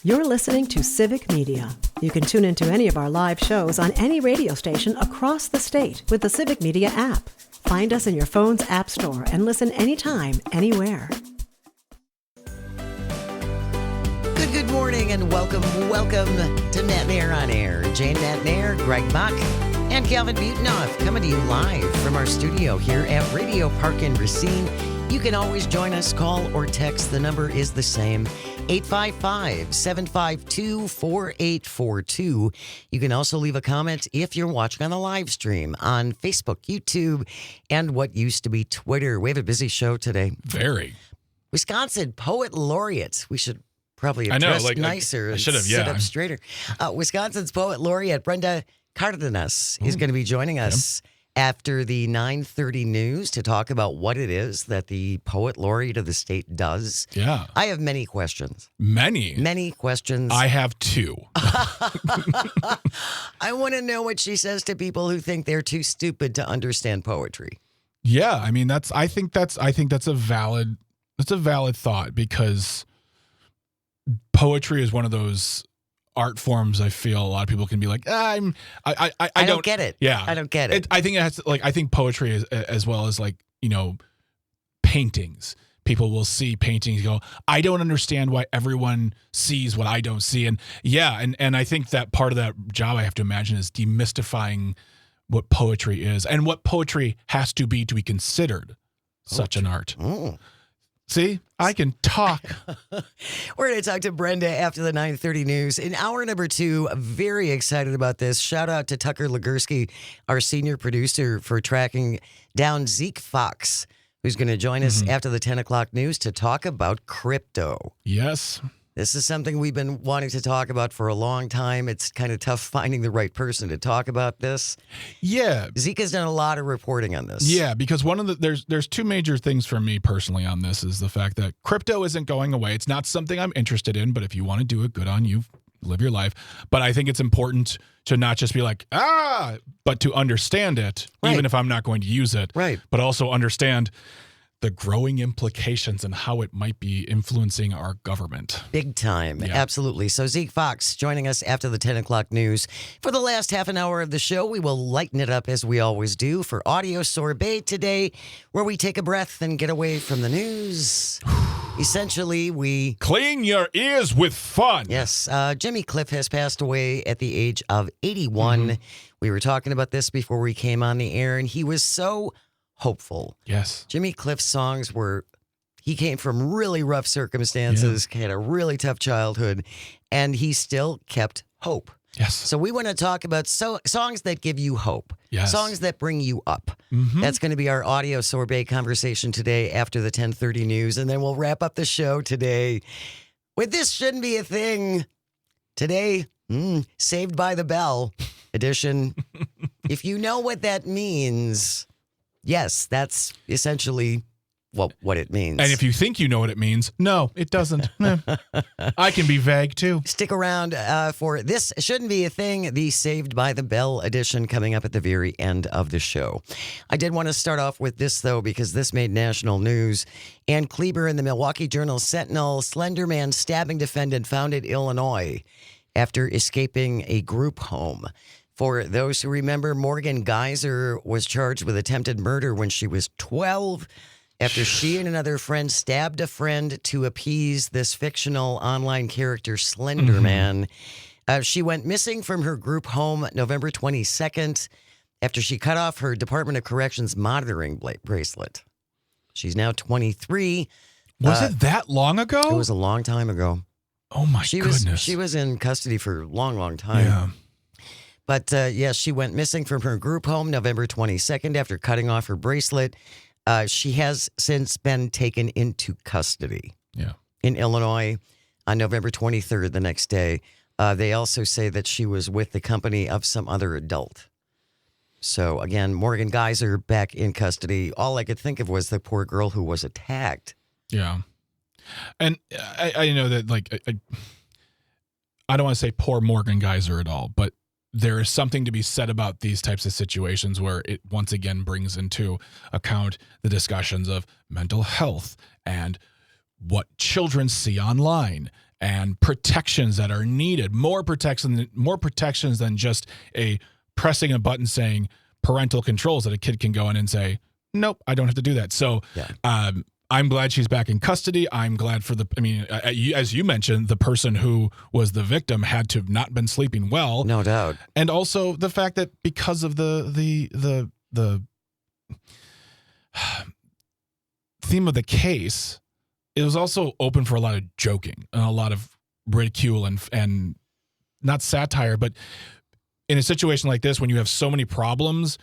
You're listening to Civic Media. You can tune into any of our live shows on any radio station across the state with the Civic Media app. Find us in your phone's app store and listen anytime, anywhere. Good morning and welcome to Matt Mayer on Air. Jane Matt Mayer, Greg Bach, and Calvin Butenoff coming to you live from our studio here at Radio Park in Racine. You can always join us, call or text. The number is the same, 855-752-4842. You can also leave a comment if you're watching on the live stream on Facebook, YouTube, and what used to be Twitter. We have a busy show today. Very. Wisconsin Poet Laureate. We should probably have dressed nicer and sit up straighter. Wisconsin's Poet Laureate, Brenda Cardenas, is going to be joining us after the 9:30 news to talk about what it is that the Poet Laureate of the state does. Yeah. I have many questions. Many questions. I have two. I want to know what she says to people who think they're too stupid to understand poetry. Yeah, I mean I think that's a valid thought, because poetry is one of those art forms I feel a lot of people can be like, I don't get it. Yeah. I don't get it. I think it has I think poetry is, as well as paintings. People will see paintings and go, I don't understand why everyone sees what I don't see. And and I think that part of that job, I have to imagine, is demystifying what poetry is and what poetry has to be considered such an art. Mm. See, I can talk. We're going to talk to Brenda after the 9:30 news. In hour number 2, very excited about this. Shout out to Tucker Legursky, our senior producer, for tracking down Zeke Fox, who's going to join us after the 10 o'clock news to talk about crypto. Yes. This is something we've been wanting to talk about for a long time. It's kind of tough finding the right person to talk about this. Yeah. Zeke has done a lot of reporting on this. Yeah, because one of the there's two major things for me personally on this is the fact that crypto isn't going away. It's not something I'm interested in, but if you want to do it, good on you. Live your life. But I think it's important to not just be like, but to understand it, even if I'm not going to use it. Right. But also understand the growing implications and how it might be influencing our government. Big time. Yeah. Absolutely. So Zeke Fox joining us after the 10 o'clock news. For the last half an hour of the show, we will lighten it up as we always do for Audio Sorbet today, where we take a breath and get away from the news. Essentially, we clean your ears with fun. Yes. Jimmy Cliff has passed away at the age of 81. We were talking about this before we came on the air, and he was so hopeful. Yes. Jimmy Cliff's songs he came from really rough circumstances, had a really tough childhood, and he still kept hope. Yes. So we want to talk about songs that give you hope. Yes. Songs that bring you up. That's going to be our Audio Sorbet conversation today after the 10:30 news, and then we'll wrap up the show today with This Shouldn't Be a Thing. Today, Saved by the Bell edition. If you know what that means, yes, that's essentially what it means. And if you think you know what it means, no, it doesn't. I can be vague, too. Stick around for This Shouldn't Be a Thing, the Saved by the Bell edition coming up at the very end of the show. I did want to start off with this, though, because this made national news. Ann Kleber in the Milwaukee Journal-Sentinel, Slender Man stabbing defendant found in Illinois after escaping a group home. For those who remember, Morgan Geyser was charged with attempted murder when she was 12 after she and another friend stabbed a friend to appease this fictional online character, Slender Man. She went missing from her group home November 22nd after she cut off her Department of Corrections monitoring bracelet. She's now 23. Was it that long ago? It was a long time ago. Oh, my goodness. She was in custody for a long, long time. Yeah. But, she went missing from her group home November 22nd after cutting off her bracelet. She has since been taken into custody in Illinois on November 23rd, the next day. They also say that she was with the company of some other adult. So, again, Morgan Geyser back in custody. All I could think of was the poor girl who was attacked. Yeah. And I know that, I don't want to say poor Morgan Geyser at all, but there is something to be said about these types of situations where it once again brings into account the discussions of mental health and what children see online and protections that are needed, more protections than just a pressing a button saying parental controls that a kid can go in and say, nope, I don't have to do that. So I'm glad she's back in custody. I'm glad for as you mentioned, the person who was the victim had to have not been sleeping well. No doubt. And also the fact that because of the theme of the case, it was also open for a lot of joking and a lot of ridicule and not satire, but in a situation like this, when you have so many problems,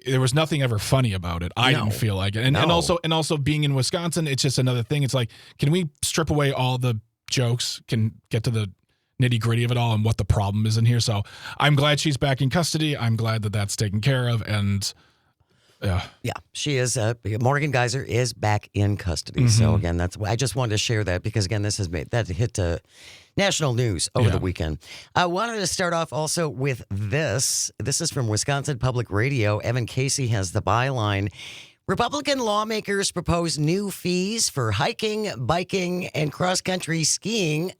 there was nothing ever funny about it. I didn't feel like it. And also being in Wisconsin, it's just another thing. It's like, can we strip away all the jokes, can get to the nitty gritty of it all and what the problem is in here? So I'm glad she's back in custody. I'm glad that that's taken care of. And yeah, she is. Morgan Geyser is back in custody. So again, I just wanted to share that because again, this has made that hit national news over the weekend. I wanted to start off also with this. This is from Wisconsin Public Radio. Evan Casey has the byline. Republican lawmakers propose new fees for hiking, biking, and cross-country skiing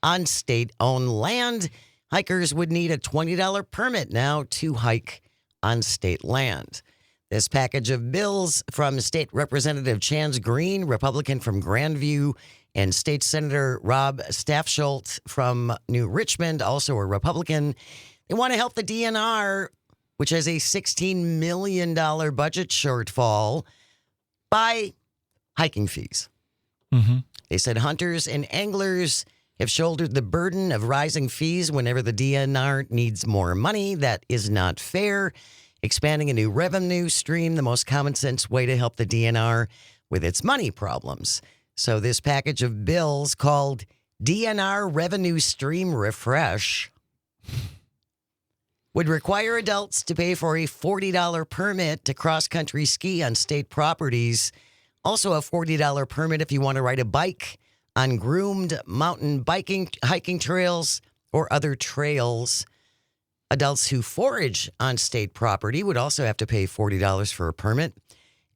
on state-owned land. Hikers would need a $20 permit now to hike on state land. This package of bills from State Representative Chance Green, Republican from Grandview, and State Senator Rob Staffsholt from New Richmond, also a Republican. They want to help the DNR, which has a $16 million budget shortfall, by hiking fees. They said hunters and anglers have shouldered the burden of rising fees whenever the DNR needs more money. That is not fair. Expanding a new revenue stream, the most common sense way to help the DNR with its money problems. So this package of bills called DNR Revenue Stream Refresh would require adults to pay for a $40 permit to cross-country ski on state properties. Also a $40 permit if you want to ride a bike on groomed mountain hiking trails or other trails. Adults who forage on state property would also have to pay $40 for a permit.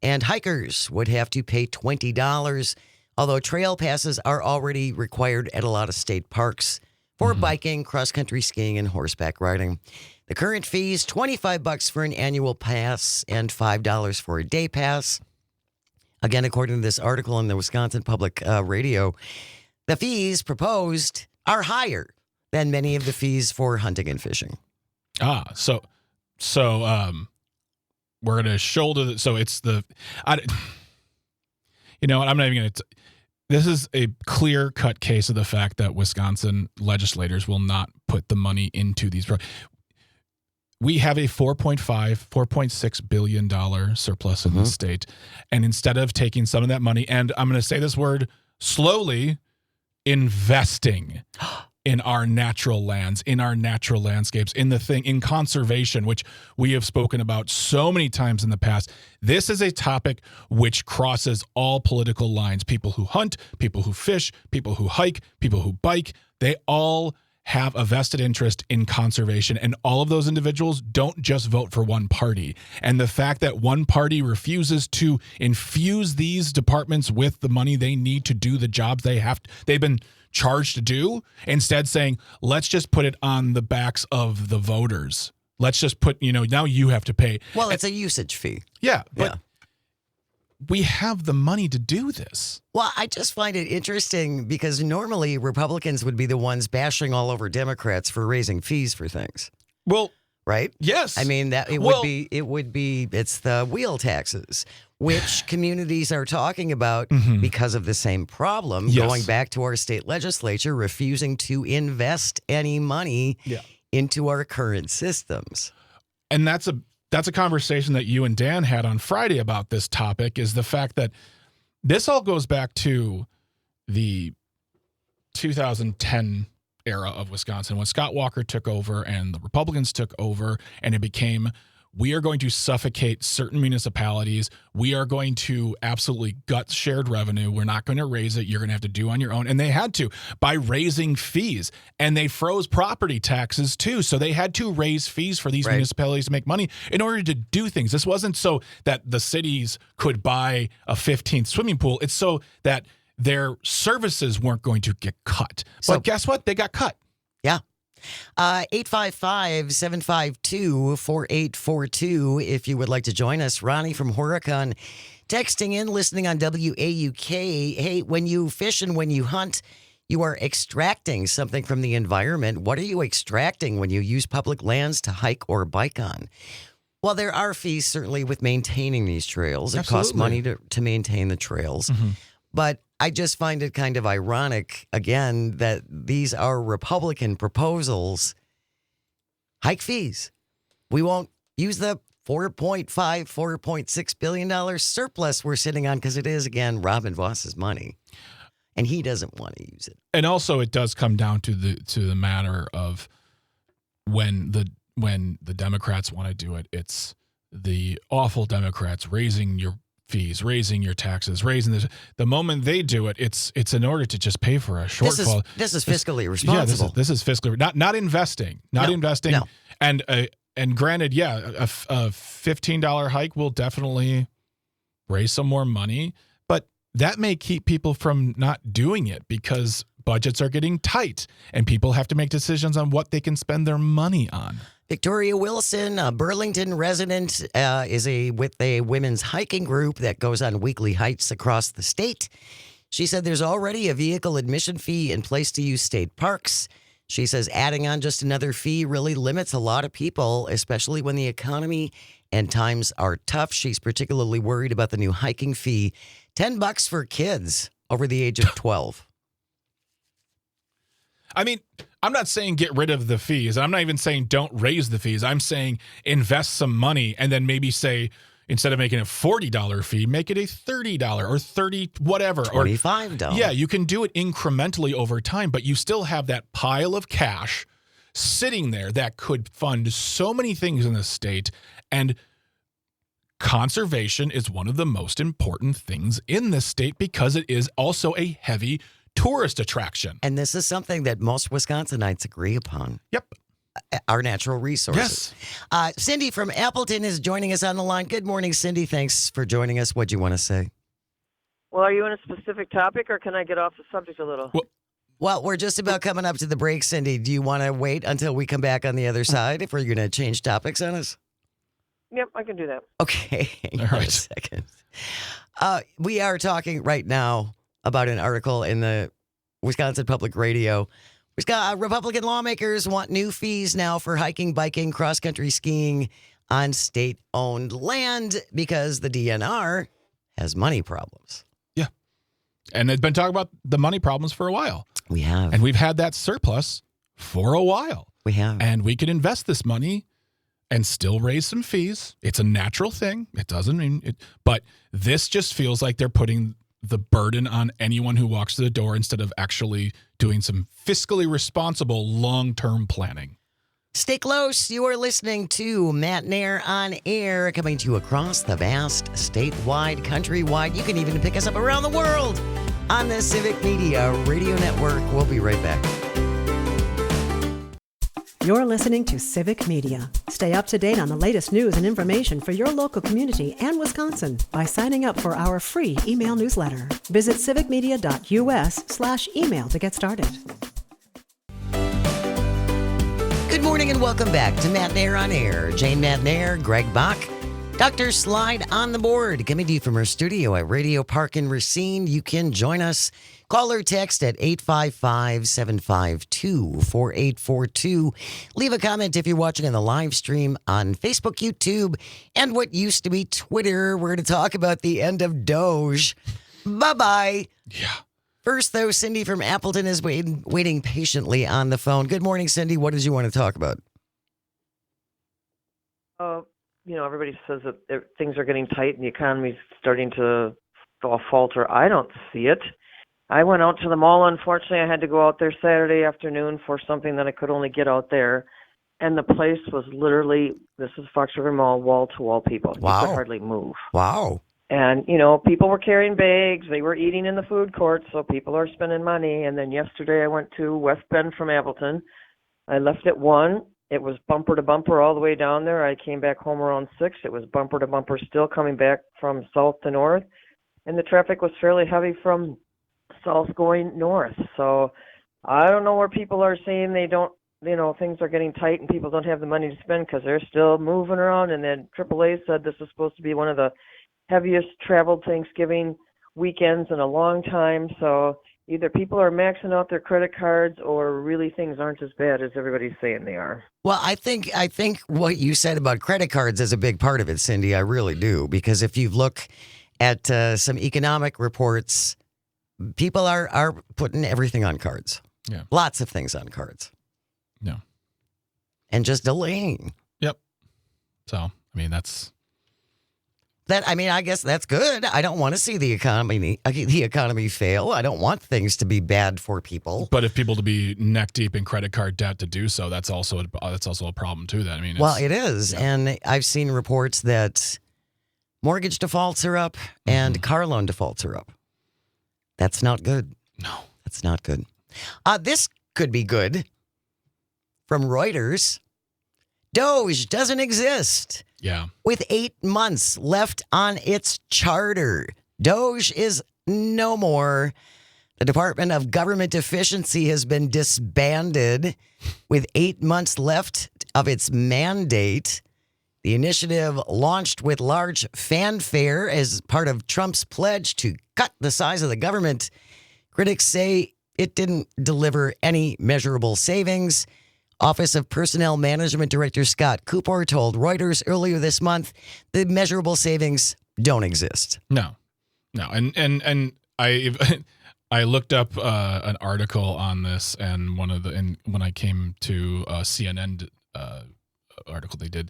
And hikers would have to pay $20, although trail passes are already required at a lot of state parks for biking, cross-country skiing, and horseback riding. The current fees, $25 for an annual pass and $5 for a day pass. Again, according to this article in the Wisconsin Public Radio, the fees proposed are higher than many of the fees for hunting and fishing. So we're going to shoulder. So it's you know what? I'm not even going to. This is a clear-cut case of the fact that Wisconsin legislators will not put the money into these. We have a $4.6 billion surplus in the state. And instead of taking some of that money, and I'm going to say this word slowly, investing in our natural lands, in our natural landscapes, in conservation, which we have spoken about so many times in the past. This is a topic which crosses all political lines. People who hunt, people who fish, people who hike, people who bike, they all have a vested interest in conservation, and all of those individuals don't just vote for one party. And the fact that one party refuses to infuse these departments with the money they need to do the jobs they've been charged to do, instead saying, let's just put it on the backs of the voters. Let's just put, now you have to pay. Well, it's a usage fee. Yeah, but we have the money to do this. Well, I just find it interesting because normally Republicans would be the ones bashing all over Democrats for raising fees for things. Well, right? Yes. I mean, it's the wheel taxes, which communities are talking about because of the same problem, going back to our state legislature, refusing to invest any money into our current systems. And that's a conversation that you and Dan had on Friday about this topic, is the fact that this all goes back to the 2010 era of Wisconsin when Scott Walker took over and the Republicans took over, and it became, we are going to suffocate certain municipalities. We are going to absolutely gut shared revenue. We're not going to raise it. You're going to have to do on your own. And they had to by raising fees, and they froze property taxes too. So they had to raise fees for these municipalities to make money in order to do things. This wasn't so that the cities could buy a 15th swimming pool. It's so that their services weren't going to get cut. So- But guess what? They got cut. Yeah. 855-752-4842 if you would like to join us. Ronnie from Horicon texting in, listening on WAUK. Hey, when you fish and when you hunt, you are extracting something from the environment. What are you extracting when you use public lands to hike or bike on? Well, there are fees certainly with maintaining these trails. It costs money to maintain the trails. But I just find it kind of ironic, again, that these are Republican proposals. Hike fees. We won't use the $4.6 billion surplus we're sitting on because it is, again, Robin Voss's money. And he doesn't want to use it. And also it does come down to the matter of when the Democrats want to do it, it's the awful Democrats raising your fees, raising your taxes, raising this. The moment they do it, it's in order to just pay for a shortfall. This is fiscally responsible. Yeah, this is fiscally not investing, investing. No. And granted, yeah, a $15 hike will definitely raise some more money, but that may keep people from not doing it because budgets are getting tight and people have to make decisions on what they can spend their money on. Victoria Wilson, a Burlington resident, is with a women's hiking group that goes on weekly hikes across the state. She said there's already a vehicle admission fee in place to use state parks. She says adding on just another fee really limits a lot of people, especially when the economy and times are tough. She's particularly worried about the new hiking fee, $10 for kids over the age of 12. I mean, I'm not saying get rid of the fees. I'm not even saying don't raise the fees. I'm saying invest some money and then maybe say, instead of making a $40 fee, make it a $30 or $30 whatever. $25. Yeah, you can do it incrementally over time, but you still have that pile of cash sitting there that could fund so many things in the state. And conservation is one of the most important things in this state because it is also a heavy tourist attraction. And this is something that most Wisconsinites agree upon. Yep. Our natural resources. Yes. Cindy from Appleton is joining us on the line. Good morning, Cindy. Thanks for joining us. What do you want to say? Well, are you on a specific topic, or can I get off the subject a little? Well, we're just about coming up to the break, Cindy. Do you want to wait until we come back on the other side if we're going to change topics on us? Yep, I can do that. Okay. Hang All on right. a second. We are talking right now about an article in the Wisconsin Public Radio. We've got Republican lawmakers want new fees now for hiking, biking, cross-country skiing on state-owned land because the DNR has money problems. Yeah. And they've been talking about the money problems for a while. We have. And we've had that surplus for a while. We have. And we could invest this money and still raise some fees. It's a natural thing. It doesn't mean it. But this just feels like they're putting the burden on anyone who walks to the door instead of actually doing some fiscally responsible long-term planning. Stay close. You are listening to Matt Nair on Air, coming to you across the vast statewide, countrywide. You can even pick us up around the world on the Civic Media Radio Network. We'll be right back. You're listening to Civic Media. Stay up to date on the latest news and information for your local community and Wisconsin by signing up for our free email newsletter. Visit civicmedia.us/email to get started. Good morning and welcome back to Matt Nair on Air. Jane Matt Nair, Greg Bach, Dr. Slide on the board, coming to you from our studio at Radio Park in Racine. You can join us. Call or text at 855-752-4842. Leave a comment if you're watching on the live stream on Facebook, YouTube, and what used to be Twitter. We're going to talk about the end of DOGE. Bye-bye. Yeah. First, though, Cindy from Appleton is waiting patiently on the phone. Good morning, Cindy. What did you want to talk about? Everybody says that things are getting tight and the economy's starting to falter. I don't see it. I went out to the mall. Unfortunately, I had to go out there Saturday afternoon for something that I could only get out there. And the place was literally, this is Fox River Mall, wall-to-wall people. Wow. You could hardly move. Wow. And, people were carrying bags. They were eating in the food court, so people are spending money. And then yesterday I went to West Bend from Appleton. I left at 1. It was bumper to bumper all the way down there. I came back home around 6. It was bumper to bumper still coming back from south to north. And the traffic was fairly heavy from south going north. So I don't know where people are saying they don't, things are getting tight and people don't have the money to spend because they're still moving around. And then AAA said this is supposed to be one of the heaviest traveled Thanksgiving weekends in a long time. So either people are maxing out their credit cards or really things aren't as bad as everybody's saying they are. Well, I think what you said about credit cards is a big part of it, Cindy. I really do. Because if you look at some economic reports, people are putting everything on cards. Yeah. Lots of things on cards. Yeah. And just delaying. Yep. So, I mean, I guess that's good. I don't want to see the economy fail. I don't want things to be bad for people. But if people to be neck deep in credit card debt to do so, that's also a problem too. That it is. Yeah. And I've seen reports that mortgage defaults are up and car loan defaults are up. That's not good. No, that's not good. This could be good. From Reuters, DOGE doesn't exist. Yeah. With 8 months left on its charter, DOGE is no more. The Department of Government Efficiency has been disbanded with 8 months left of its mandate. The initiative launched with large fanfare as part of Trump's pledge to cut the size of the government. Critics say it didn't deliver any measurable savings. Office of Personnel Management Director Scott Cooper told Reuters earlier this month the measurable savings don't exist. No. And I looked up an article on this, and when I came to CNN article they did,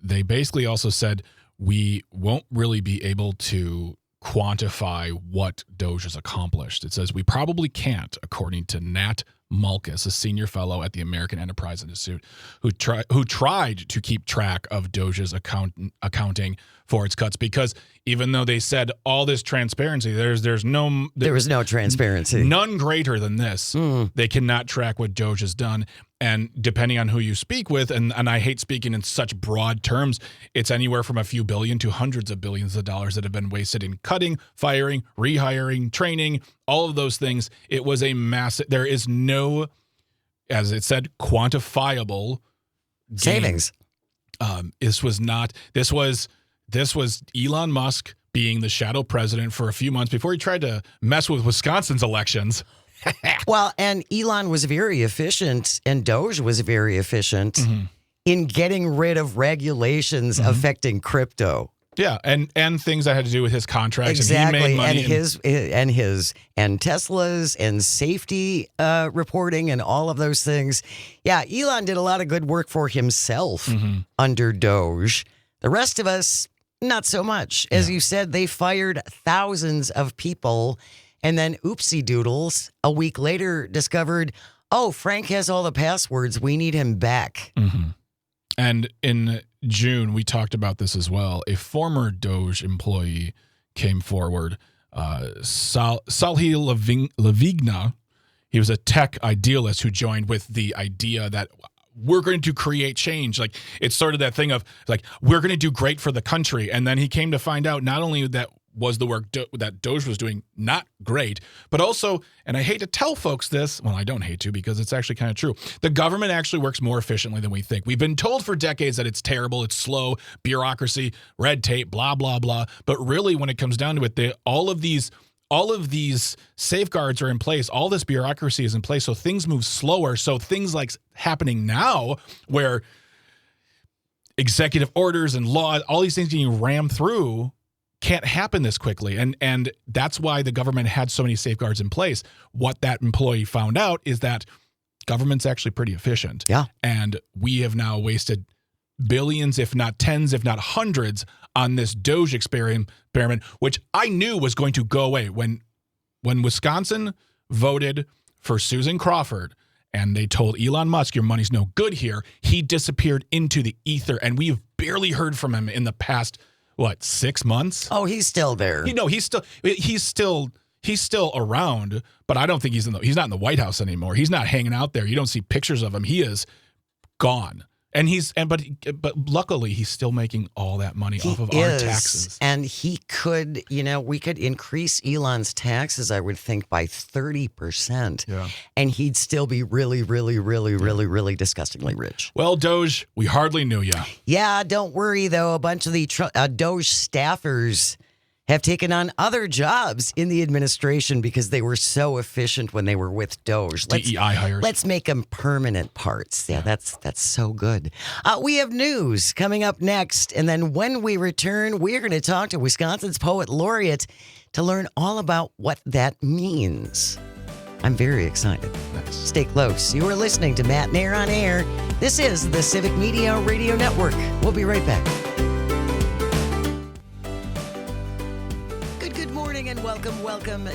they basically also said we won't really be able to quantify what DOGE has accomplished. It says we probably can't, according to Nat Malkus, a senior fellow at the American Enterprise Institute, who tried to keep track of DOGE's accounting for its cuts, because even though they said all this transparency, there was no transparency, none greater than this. They cannot track what DOGE has done. And depending on who you speak with, and I hate speaking in such broad terms, it's anywhere from a few billion to hundreds of billions of dollars that have been wasted in cutting, firing, rehiring, training, all of those things. It was a massive, there is no, as it said, quantifiable savings. This was Elon Musk being the shadow president for a few months before he tried to mess with Wisconsin's elections. Well, and Elon was very efficient, and DOGE was very efficient in getting rid of regulations affecting crypto. Yeah, and things that had to do with his contracts. Exactly, and he made money and Tesla's and safety reporting and all of those things. Yeah, Elon did a lot of good work for himself under DOGE. The rest of us, not so much. As you said, they fired thousands of people. And then oopsie doodles, a week later discovered, Frank has all the passwords. We need him back. And in June, we talked about this as well. A former DOGE employee came forward, Salhi Lavigna. He was a tech idealist who joined with the idea that we're going to create change. Like, it's sort of that thing of like, we're going to do great for the country. And then he came to find out not only that was the work that DOGE was doing not great, but also, and I hate to tell folks this, well, I don't hate to because it's actually kind of true, the government actually works more efficiently than we think. We've been told for decades that it's terrible, it's slow, bureaucracy, red tape, blah, blah, blah. But really, when it comes down to it, all of these safeguards are in place. All this bureaucracy is in place, so things move slower. So things like happening now where executive orders and law, all these things getting rammed through can't happen this quickly. And that's why the government had so many safeguards in place. What that employee found out is that government's actually pretty efficient. Yeah. And we have now wasted billions, if not tens, if not hundreds, on this DOGE experiment, which I knew was going to go away. When Wisconsin voted for Susan Crawford and they told Elon Musk, your money's no good here, he disappeared into the ether. And we've barely heard from him in the past 6 months? Oh, he's still there. He's still around, but I don't think he's not in the White House anymore. He's not hanging out there. You don't see pictures of him. He is gone. But luckily he's still making all that money He off of our is, taxes. and he could, we could increase Elon's taxes, I would think, by 30%. Yeah. And he'd still be really, really, really, really, really disgustingly rich. Well, Doge, we hardly knew ya. Yeah, don't worry, though. A bunch of the DOGE staffers have taken on other jobs in the administration because they were so efficient when they were with DOGE. DEI hires. Let's make them permanent parts. Yeah, that's so good. We have news coming up next, and then when we return, we're going to talk to Wisconsin's poet laureate to learn all about what that means. I'm very excited. Nice. Stay Stay close. You are listening to Matt Nair on Air. This is the Civic Media Radio Network. We'll be right back. Good morning and welcome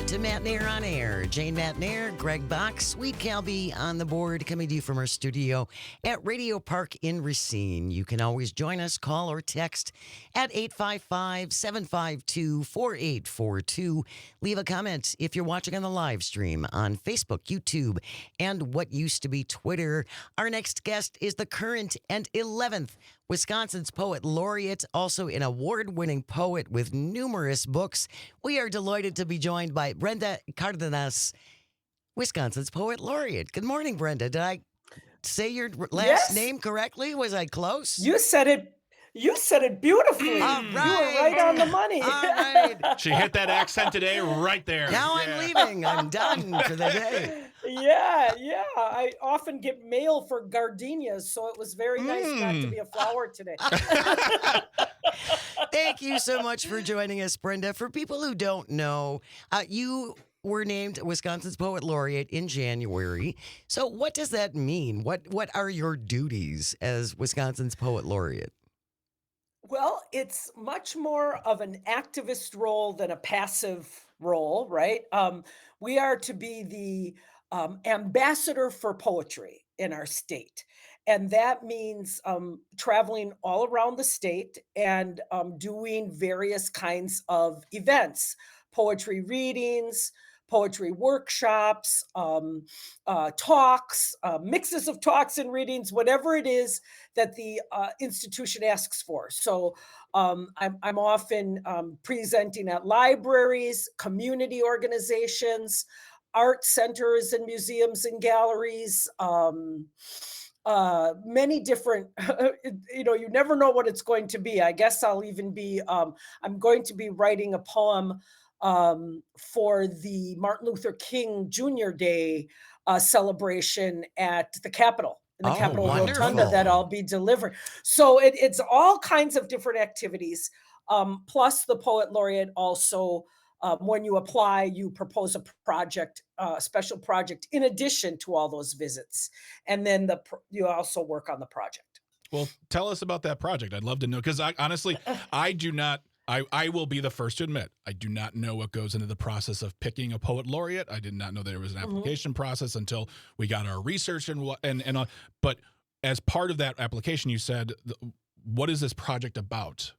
to Matt Nair on Air. Jane Matt Nair, Greg Bach, Sweet Calby on the board, coming to you from our studio at Radio Park in Racine. You can always join us, call or text at 855-752-4842. Leave a comment if you're watching on the live stream on Facebook, YouTube, and what used to be Twitter. Our next guest is the current and 11th Wisconsin's poet laureate, also an award-winning poet with numerous books. We are delighted to be joined by Brenda Cardenas, Wisconsin's poet laureate. Good morning, Brenda. Did I say your last name correctly? Was I close? You said it beautifully. All You were right on the money. All right. She hit that accent today right there. Now I'm leaving. I'm done for the day. Yeah. I often get mail for gardenias, so it was very nice not to be a flower today. Thank you so much for joining us, Brenda. For people who don't know, you were named Wisconsin's Poet Laureate in January. So what does that mean? What are your duties as Wisconsin's Poet Laureate? Well, it's much more of an activist role than a passive role, right? We are to be the ambassador for poetry in our state. And that means traveling all around the state and doing various kinds of events, poetry readings, poetry workshops, talks, mixes of talks and readings, whatever it is that the institution asks for. So I'm often presenting at libraries, community organizations, art centers and museums and galleries, many different, you never know what it's going to be. I guess I'll even be, I'm going to be writing a poem for the Martin Luther King Jr. Day celebration at the Capitol, in the Capitol wonderful. Rotunda, that I'll be delivering. So it's all kinds of different activities. Plus the Poet Laureate also, when you apply, you propose a project, a special project in addition to all those visits. And then you also work on the project. Well, tell us about that project. I'd love to know, because honestly, I do not. I will be the first to admit, I do not know what goes into the process of picking a poet laureate. I did not know there was an application process until we got our research and but as part of that application, you said, what is this project about?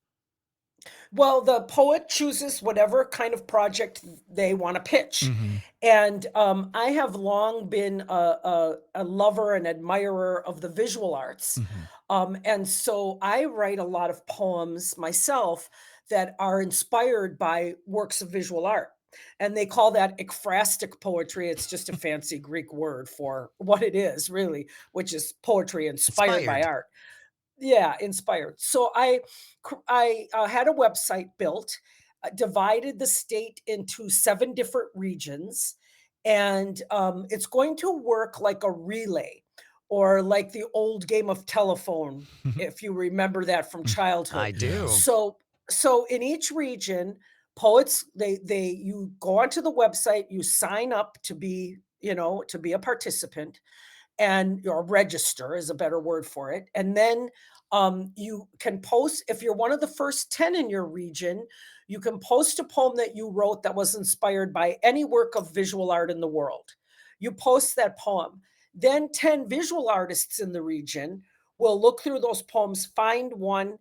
Well, the poet chooses whatever kind of project they want to pitch. And I have long been a lover and admirer of the visual arts. And so I write a lot of poems myself that are inspired by works of visual art. And they call that ekphrastic poetry. It's just a fancy Greek word for what it is, really, which is poetry inspired by art. Yeah, inspired. So I had a website built, divided the state into 7 different regions, and it's going to work like a relay, or like the old game of telephone, if you remember that from childhood. I do. So in each region, poets, you go onto the website, you sign up to be a participant, and or register is a better word for it. And then you can post, if you're one of the first 10 in your region, you can post a poem that you wrote that was inspired by any work of visual art in the world. You post that poem. Then 10 visual artists in the region will look through those poems, find one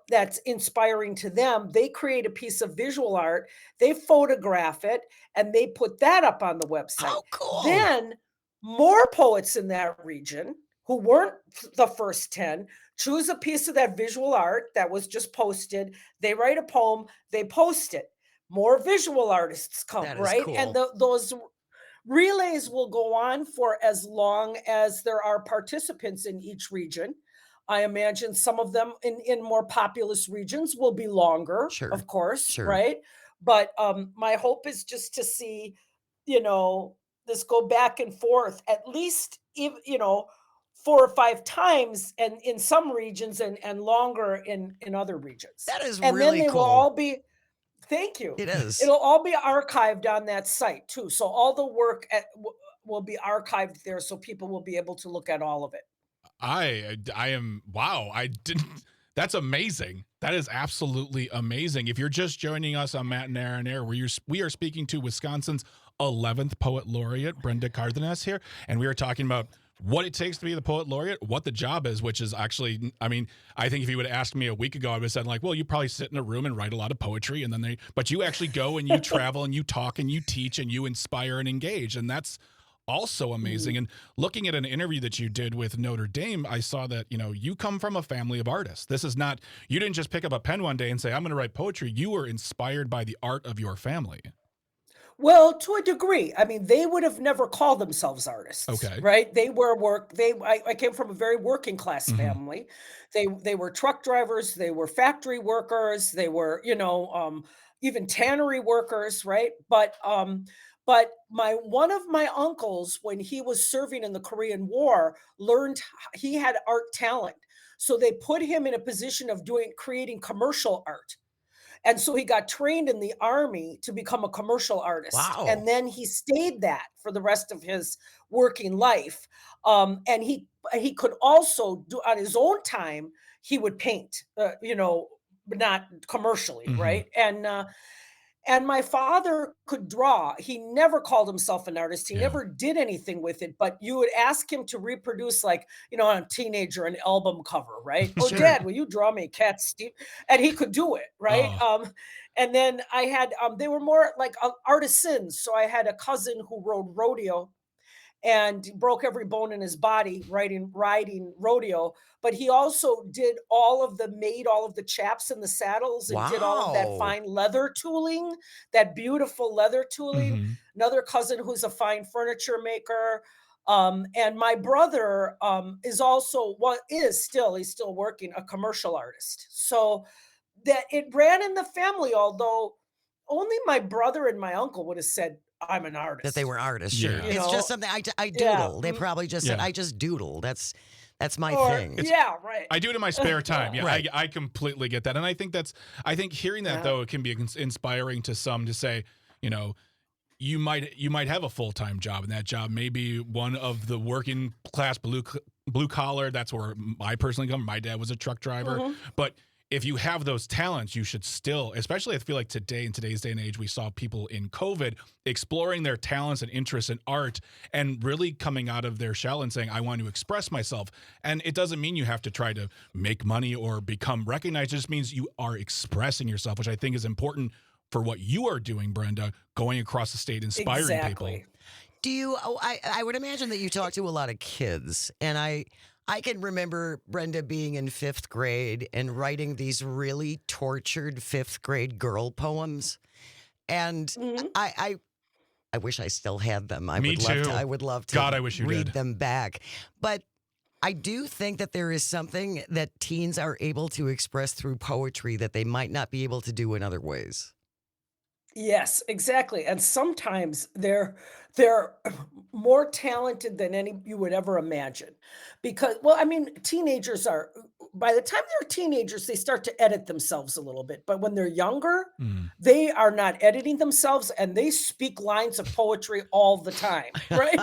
that's inspiring to them. They create a piece of visual art, they photograph it, and they put that up on the website. Oh, cool. Then more poets in that region who weren't the first 10 choose a piece of that visual art that was just posted. They write a poem, they post it. More visual artists come, That is right? And cool. those relays will go on for as long as there are participants in each region. I imagine some of them in more populous regions will be longer, Sure. of course, Sure. right? But my hope is just to see, you know, this go back and forth at least, 4 or 5 times, and in some regions, and longer in other regions. That is And then really they will cool. all be Thank you. It is. It'll all be archived on that site too. So all the work will be archived there, so people will be able to look at all of it. I am wow. I didn't. That's amazing. That is absolutely amazing. If you're just joining us on Matt and Aaron Air, we are speaking to Wisconsin's 11th poet laureate, Brenda Cardenas here, and we are talking about what it takes to be the poet laureate, what the job is, which is actually, I mean, I think if you would have asked me a week ago, I would have said like, well, you probably sit in a room and write a lot of poetry, and then but you actually go and you travel and you talk and you teach and you inspire and engage, and that's also amazing. Mhm. And looking at an interview that you did with Notre Dame, I saw that, you come from a family of artists. This is not, you didn't just pick up a pen one day and say, I'm going to write poetry. You were inspired by the art of your family. Well, to a degree. I mean, they would have never called themselves artists, Okay. right? They were work. I came from a very working class Mhm. family. They were truck drivers. They were factory workers. They were, even tannery workers, right? But my one of my uncles, when he was serving in the Korean War, he had art talent. So they put him in a position of creating commercial art. And so he got trained in the army to become a commercial artist. Wow. And then he stayed that for the rest of his working life. And he could also do on his own time, he would paint, but not commercially, Mhm. right? And my father could draw. He never called himself an artist. He Yeah. never did anything with it, but you would ask him to reproduce, like, a teenager, an album cover, right? Oh, Sure. dad, will you draw me Cat Steve? And he could do it, right? Oh. And then I had, they were more like artisans. So I had a cousin who rode rodeo and broke every bone in his body riding rodeo, but he also made all of the chaps in the saddles and did all of that Wow. fine leather tooling, that beautiful leather tooling. Mhm. Another cousin who's a fine furniture maker. And my brother he's still working, a commercial artist. So that it ran in the family, although only my brother and my uncle would have said I'm an That they artist. were artists. Sure. Yeah. You It's just know, something I yeah. doodle. They probably just said, Yeah. I just doodle. That's my Or thing. yeah, right. I do it in my spare time. Yeah, Right. I completely get that. And I think hearing that Yeah. though, it can be inspiring to some to say, you know, you might have a full-time job, and that job may be one of the working class blue collar. That's where I personally come. My dad was a truck driver, Mhm. but if you have those talents, you should still, especially I feel like today, in today's day and age, we saw people in COVID exploring their talents and interests in art and really coming out of their shell and saying, I want to express myself. And it doesn't mean you have to try to make money or become recognized. It just means you are expressing yourself, which I think is important for what you are doing, Brenda, going across the state, inspiring people. Exactly. Do you? Oh, I would imagine that you talk to a lot of kids, and I can remember Brenda being in fifth grade and writing these really tortured fifth grade girl poems, and Mhm. I wish I still had them. Me too. I would love to God, I wish you read did. them back, but. I do think that there is something that teens are able to express through poetry that they might not be able to do in other ways. Yes, exactly. And sometimes they're more talented than any you would ever imagine. Because, well, I mean, teenagers are by the time they're teenagers, they start to edit themselves a little bit. But when they're younger, Mm. they are not editing themselves and they speak lines of poetry all the time, right?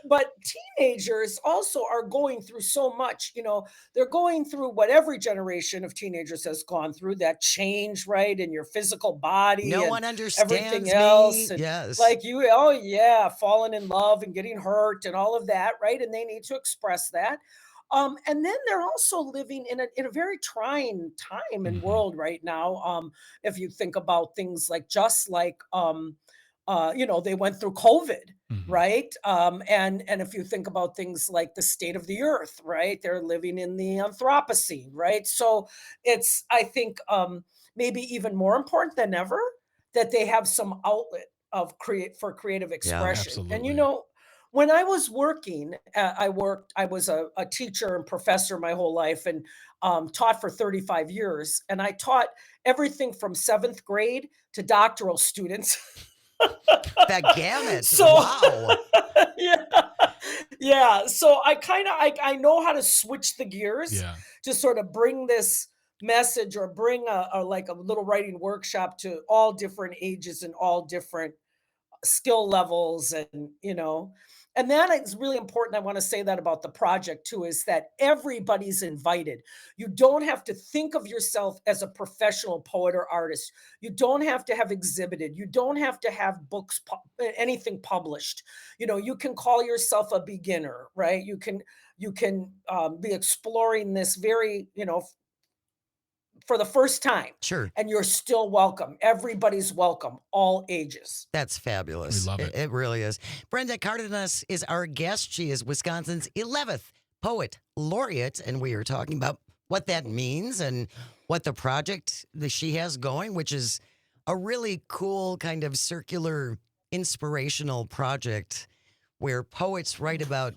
But teenagers also are going through so much. They're going through what every generation of teenagers has gone through, that change, right, in your physical body No and one everything understands else. me. And Yes. like you, oh yeah, falling in love and getting hurt and all of that, right? And they need to express that. And then they're also living in a very trying time and Mhm. world right now. If you think about things like just like they went through COVID, Mhm. right? And if you think about things like the state of the earth, right? They're living in the Anthropocene, right? So it's, I think, maybe even more important than ever that they have some outlet of creative Yeah. expression. And Absolutely. when I was working, I was a teacher and professor my whole life, and taught for 35 years. And I taught everything from seventh grade to doctoral students. That gamut. So Wow. yeah. Yeah, so I know how to switch the gears Yeah. to sort of bring this message, or bring a like a little writing workshop to all different ages and all different skill levels. And that is really important. I want to say that about the project too, is that everybody's invited. You don't have to think of yourself as a professional poet or artist. You don't have to have exhibited. You don't have to have anything published. You can call yourself a beginner, right? You can be exploring this very, for the first time, Sure. and you're still welcome. Everybody's welcome, all ages. That's We fabulous. love it. It really is. Brenda Cardenas is our guest. She is Wisconsin's 11th Poet Laureate, and we are talking about what that means and what the project that she has going, which is a really cool kind of circular inspirational project where poets write about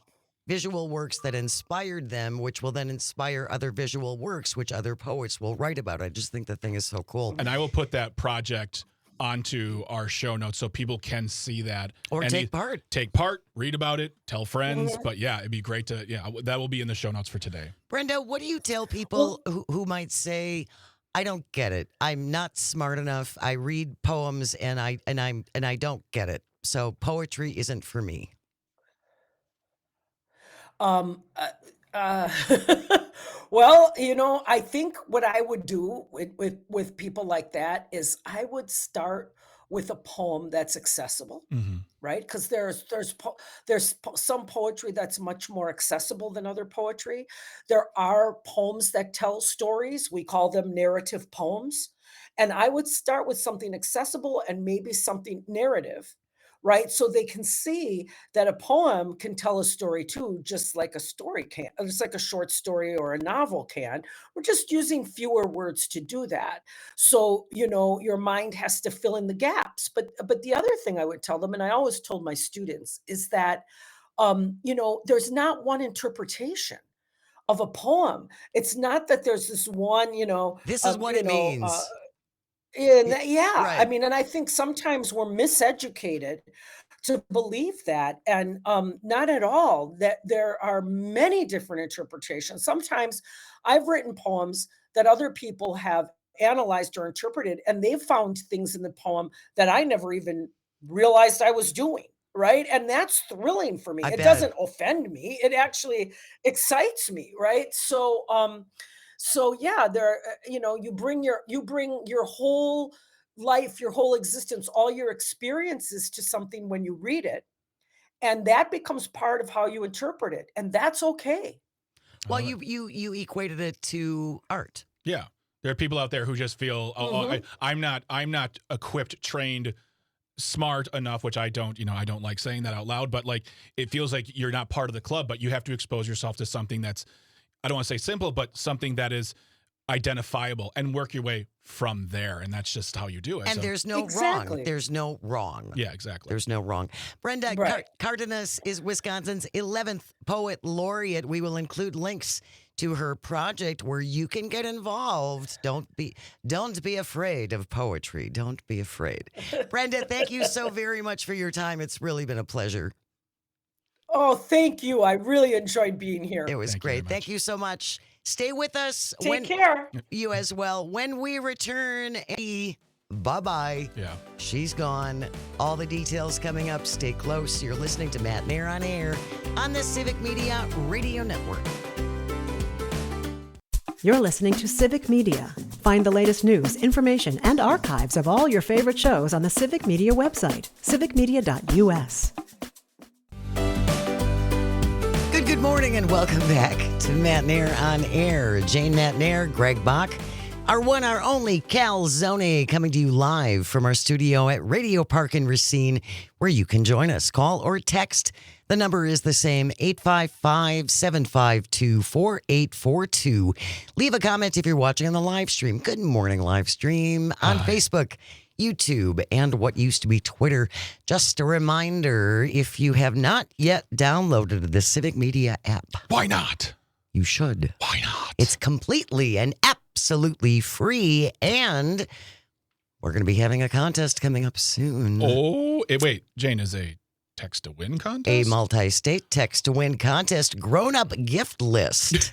visual works that inspired them, which will then inspire other visual works, which other poets will write about. I just think the thing is so cool. And I will put that project onto our show notes so people can see that. Or And take part. Take part, read about it, tell friends. But yeah, it'd be great to, that will be in the show notes for today. Brenda, what do you tell people who might say, I don't get it. I'm not smart enough. I read poems and I don't get it. So poetry isn't for me. Um, uh, uh, well, I think what I would do with people like that is I would start with a poem that's accessible, Mm-hmm. right? Because there's some poetry that's much more accessible than other poetry. There are poems that tell stories. We call them narrative poems. And I would start with something accessible and maybe something narrative, right? So they can see that a poem can tell a story too, just like a story can, just like a short story or a novel can. We're just using fewer words to do that. So, your mind has to fill in the gaps. But the other thing I would tell them, and I always told my students, is that there's not one interpretation of a poem. It's not that there's this one, This is what it means. yeah, I Right. mean, and I think sometimes we're miseducated to believe that, and not at all. That there are many different interpretations. Sometimes I've written poems that other people have analyzed or interpreted, and they've found things in the poem that I never even realized I was doing. Right. And that's thrilling for me. I It bet. doesn't offend me. It actually excites me. Right. So yeah, you bring your whole life, your whole existence, all your experiences to something when you read it, and that becomes part of how you interpret it, and that's okay. Well, you equated it to art. Yeah. There are people out there who just feel, I'm not equipped, trained, smart enough, which I don't like saying that out loud, but like it feels like you're not part of the club, but you have to expose yourself to something that's, I don't want to say simple, but something that is identifiable and work your way from there. And that's just how you do it. And So- there's no Exactly. wrong. There's no wrong. yeah, exactly. There's no wrong. Brenda Right. Cardenas is Wisconsin's 11th Poet Laureate. We will include links to her project where you can get involved. Don't be afraid of poetry. Don't be afraid. Brenda, thank you so very much for your time. It's really been a pleasure. Oh, thank you. I really enjoyed being here. It was Thank you very great. Thank much. you so much. Stay with us. Take care. You as well. When we return, bye-bye. Yeah. She's gone. All the details coming up. Stay close. You're listening to Matt Nair on Air on the Civic Media Radio Network. You're listening to Civic Media. Find the latest news, information, and archives of all your favorite shows on the Civic Media website, civicmedia.us. Good morning and welcome back to Matt Nair on Air. Jane Matt Nair, Greg Bach, Our one, our only Calzone coming to you live from our studio at Radio Park in Racine, where you can join us. Call or text. The number is the same, 855-752-4842. Leave a comment if you're watching on the live stream. Good morning, live stream on Facebook, YouTube, and what used to be Twitter. Just a reminder, if you have not yet downloaded the Civic Media app, Why not? you should. Why not? It's completely and absolutely free, and we're going to be having a contest coming up soon. Oh, wait, Jane, is a text to win contest? A multi-state text-to-win contest grown-up gift list.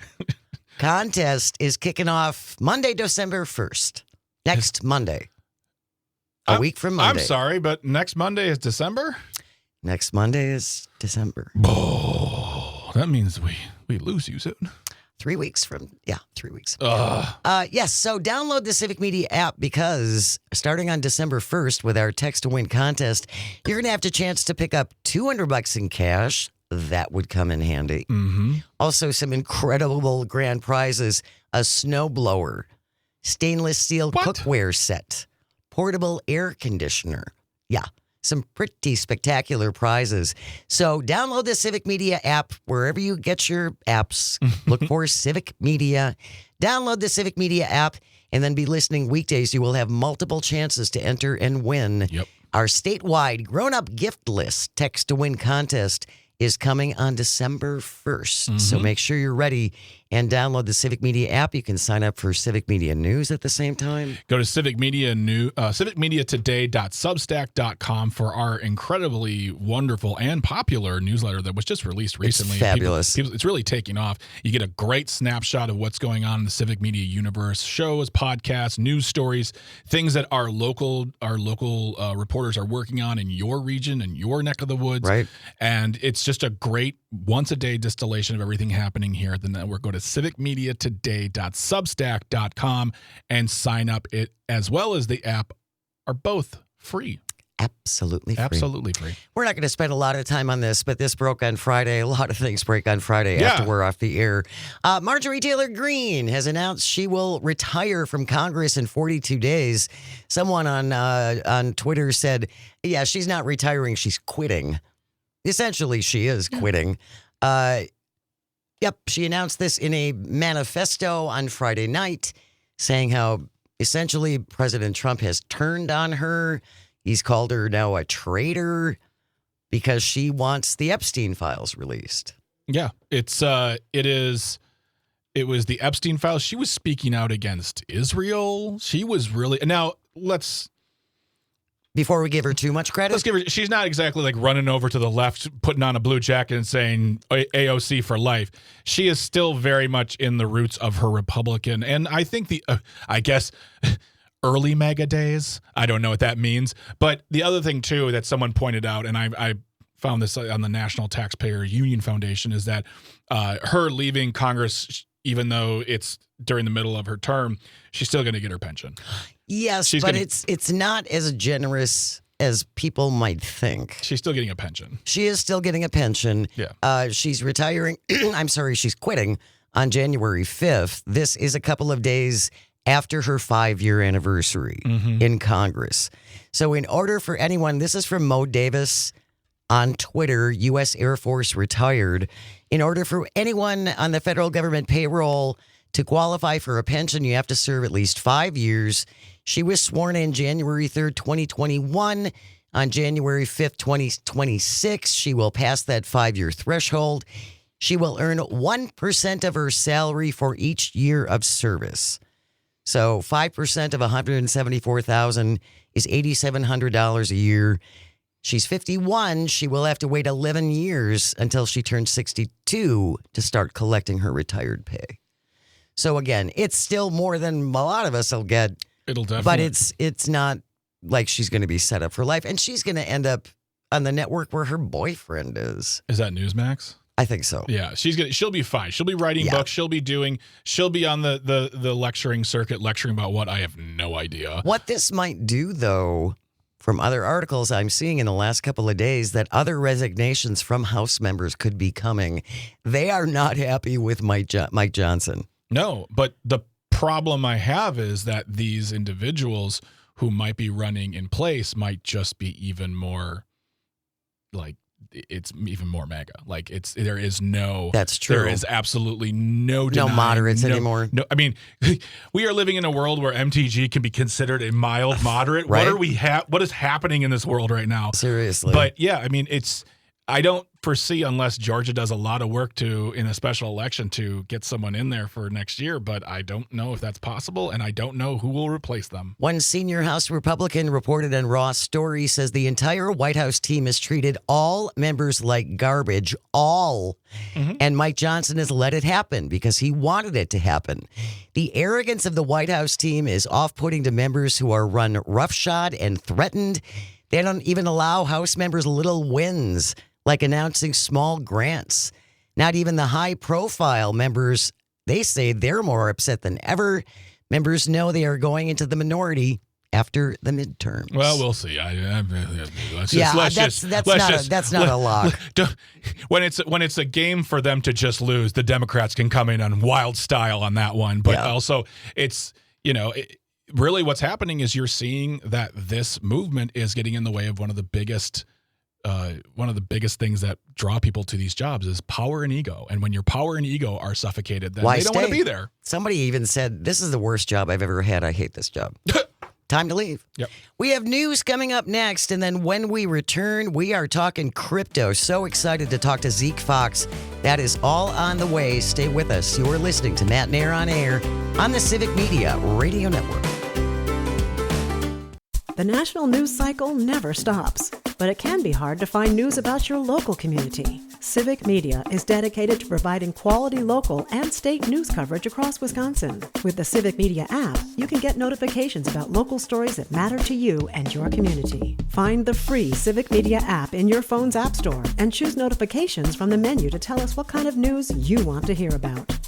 Contest is kicking off Monday, December 1st. Next Monday. A week from Monday. I'm sorry, but next Monday is December? Next Monday is December. Oh, that means we lose you soon. 3 weeks from, 3 weeks. Ugh. Yes, so download the Civic Media app because starting on December 1st with our text to win contest, you're going to have a chance to pick up $200 in cash. That would come in handy. Mm-hmm. Also, some incredible grand prizes, a snowblower, stainless steel cookware set, portable air conditioner. Yeah. Some pretty spectacular prizes. So download the Civic Media app wherever you get your apps. Look for Civic Media. Download the Civic Media app and then be listening weekdays. You will have multiple chances to enter and win. Yep. Our statewide grown-up gift list text to win contest is coming on December 1st. So make sure you're ready and download the Civic Media app. You can sign up for Civic Media News at the same time. Go to civicmediatoday.substack.com for our incredibly wonderful and popular newsletter that was just released recently. It's fabulous. It's really taking off. You get a great snapshot of what's going on in the civic media universe, shows, podcasts, news stories, things that our local reporters are working on in your region and your neck of the woods. Right. And it's just a great once-a-day distillation of everything happening here at the network. Go to civicmediatoday.substack.com and sign up. It as well as the app are both free. Absolutely free. Absolutely free. We're not going to spend a lot of time on this, but this broke on Friday. A lot of things break on Friday after we're off the air. Marjorie Taylor Greene has announced she will retire from Congress in 42 days. Someone on Twitter said, yeah, she's not retiring, she's quitting. Essentially, she is quitting. She announced this in a manifesto on Friday night, saying how essentially President Trump has turned on her. He's called her now a traitor because she wants the Epstein files released. Yeah, it was the Epstein files. She was speaking out against Israel. She was really Before we give her too much credit, let's give her. She's not exactly like running over to the left, putting on a blue jacket and saying AOC for life. She is still very much in the roots of her Republican, and I think early MAGA days. I don't know what that means, but the other thing too that someone pointed out, and I found this on the National Taxpayer Union Foundation, is that her leaving Congress, even though it's during the middle of her term, she's still going to get her pension. Yes, but it's not as generous as people might think. She's still getting a pension. She is still getting a pension. Yeah. She's retiring. She's quitting on January 5th. This is a couple of days after her 5-year anniversary in Congress. So in order for anyone, this is from Mo Davis on Twitter, U.S. Air Force retired. In order for anyone on the federal government payroll to qualify for a pension, you have to serve at least 5 years. She was sworn in January 3rd, 2021. On January 5th, 2026, she will pass that 5-year threshold. She will earn 1% of her salary for each year of service. So 5% of $174,000 is $8,700 a year. She's 51. She will have to wait 11 years until she turns 62 to start collecting her retired pay. So again, it's still more than a lot of us will get. It'll definitely. But it's not like she's going to be set up for life. And she's going to end up on the network where her boyfriend is. Is that Newsmax? I think so. Yeah, she'll be fine. She'll be writing books. She'll be on the lecturing circuit, lecturing about what I have no idea. What this might do, though, from other articles I'm seeing in the last couple of days, that other resignations from House members could be coming. They are not happy with Mike Johnson. No, but the problem I have is that these individuals who might be running in place might just be even more like it's even more MAGA. Like there is no. That's true. There is absolutely no moderates anymore. No, I mean, we are living in a world where MTG can be considered a mild moderate. Right? What is happening in this world right now? Seriously. But yeah, I mean, I don't foresee, unless Georgia does a lot of work in a special election to get someone in there for next year, but I don't know if that's possible, and I don't know who will replace them. One senior House Republican reported on Raw's Story says the entire White House team has treated all members like garbage, all. Mm-hmm. And Mike Johnson has let it happen because he wanted it to happen. The arrogance of the White House team is off-putting to members who are run roughshod and threatened. They don't even allow House members little wins, like announcing small grants. Not even the high-profile members, they say they're more upset than ever. Members know they are going into the minority after the midterms. Well, we'll see. That's not a lock. When it's a game for them to just lose, the Democrats can come in on wild style on that one. But also, it's really what's happening is you're seeing that this movement is getting in the way of one of the biggest things that draw people to these jobs is power and ego. And when your power and ego are suffocated, then they don't want to be there. Somebody even said, this is the worst job I've ever had. I hate this job. Time to leave. Yep. We have news coming up next. And then when we return, we are talking crypto. So excited to talk to Zeke Fox. That is all on the way. Stay with us. You're listening to Matt Nair on Air on the Civic Media Radio Network. The national news cycle never stops, but it can be hard to find news about your local community. Civic Media is dedicated to providing quality local and state news coverage across Wisconsin. With the Civic Media app, you can get notifications about local stories that matter to you and your community. Find the free Civic Media app in your phone's app store and choose notifications from the menu to tell us what kind of news you want to hear about.